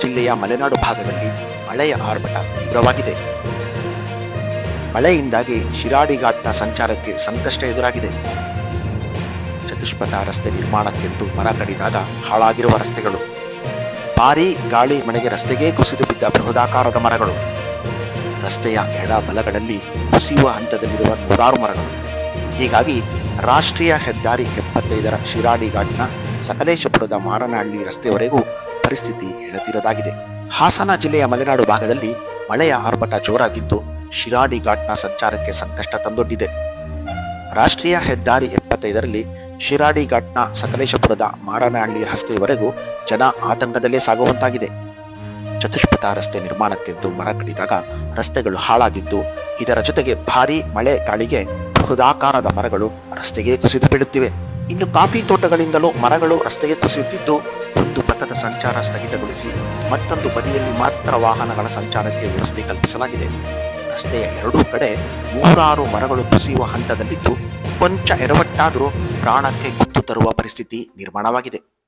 ಜಿಲ್ಲೆಯ ಮಲೆನಾಡು ಭಾಗದಲ್ಲಿ ಮಳೆಯ ಆರ್ಭಟ ತೀವ್ರವಾಗಿದೆ. ಮಳೆಯಿಂದಾಗಿ ಶಿರಾಡಿ ಘಾಟ್ನ ಸಂಚಾರಕ್ಕೆ ಸಂಕಷ್ಟ ಎದುರಾಗಿದೆ. ಚತುಷ್ಪಥ ರಸ್ತೆ ನಿರ್ಮಾಣಕ್ಕೆಂದು ಮರ ಕಡಿದಾಗ ಹಾಳಾಗಿರುವ ರಸ್ತೆಗಳು, ಭಾರೀ ಗಾಳಿ ಮಳೆಗೆ ರಸ್ತೆಗೆ ಕುಸಿದು ಬಿದ್ದ ಬೃಹದಾಕಾರದ ಮರಗಳು, ರಸ್ತೆಯ ಎಡ ಬಲಗಳಲ್ಲಿ ಕುಸಿಯುವ ಹಂತದಲ್ಲಿರುವ ನೂರಾರು ಮರಗಳು. ಹೀಗಾಗಿ ರಾಷ್ಟ್ರೀಯ ಹೆದ್ದಾರಿ 75ರ ಶಿರಾಡಿ ಘಾಟ್ನ ಸಕಲೇಶಪುರದ ಮಾರನಹಳ್ಳಿ ರಸ್ತೆಯವರೆಗೂ ಪರಿಸ್ಥಿತಿ ಹೇಳತಿರದಾಗಿದೆ. ಹಾಸನ ಜಿಲ್ಲೆಯ ಮಲೆನಾಡು ಭಾಗದಲ್ಲಿ ಮಳೆಯ ಆರ್ಭಟ ಜೋರಾಗಿದ್ದು ಶಿರಾಡಿ ಘಾಟ್ನ ಸಂಚಾರಕ್ಕೆ ಸಂಕಷ್ಟ ತಂದೊಡ್ಡಿದೆ. ರಾಷ್ಟ್ರೀಯ ಹೆದ್ದಾರಿ 75ರಲ್ಲಿ ಶಿರಾಡಿ ಘಾಟ್ನ ಸಕಲೇಶಪುರದ ಮಾರನಹಳ್ಳಿ ರಸ್ತೆಯವರೆಗೂ ಜನ ಆತಂಕದಲ್ಲೇ ಸಾಗುವಂತಾಗಿದೆ. ಚತುಷ್ಪಥ ರಸ್ತೆ ನಿರ್ಮಾಣಕ್ಕೆಂದು ಮರ ಕಡಿದಾಗ ರಸ್ತೆಗಳು ಹಾಳಾಗಿದ್ದು, ಇದರ ಜೊತೆಗೆ ಭಾರೀ ಮಳೆ ಗಾಳಿಗೆ ಬೃಹದಾಕಾರದ ಮರಗಳು ರಸ್ತೆಗೆ ಕುಸಿದು ಬೀಳುತ್ತಿವೆ. ಇನ್ನು ಕಾಫಿ ತೋಟಗಳಿಂದಲೂ ಮರಗಳು ರಸ್ತೆಗೆ ಕುಸಿಯುತ್ತಿದ್ದು, ಒಂದು ಪಥದ ಸಂಚಾರ ಸ್ಥಗಿತಗೊಳಿಸಿ ಮತ್ತೊಂದು ಬದಿಯಲ್ಲಿ ಮಾತ್ರ ವಾಹನಗಳ ಸಂಚಾರಕ್ಕೆ ವ್ಯವಸ್ಥೆ ಕಲ್ಪಿಸಲಾಗಿದೆ. ರಸ್ತೆಯ ಎರಡೂ ಕಡೆ ನೂರಾರು ಮರಗಳು ಕುಸಿಯುವ ಹಂತದಲ್ಲಿದ್ದು, ಕೊಂಚ ಎಡವಟ್ಟಾದರೂ ಪ್ರಾಣಕ್ಕೆ ಕುತ್ತು ತರುವ ಪರಿಸ್ಥಿತಿ ನಿರ್ಮಾಣವಾಗಿದೆ.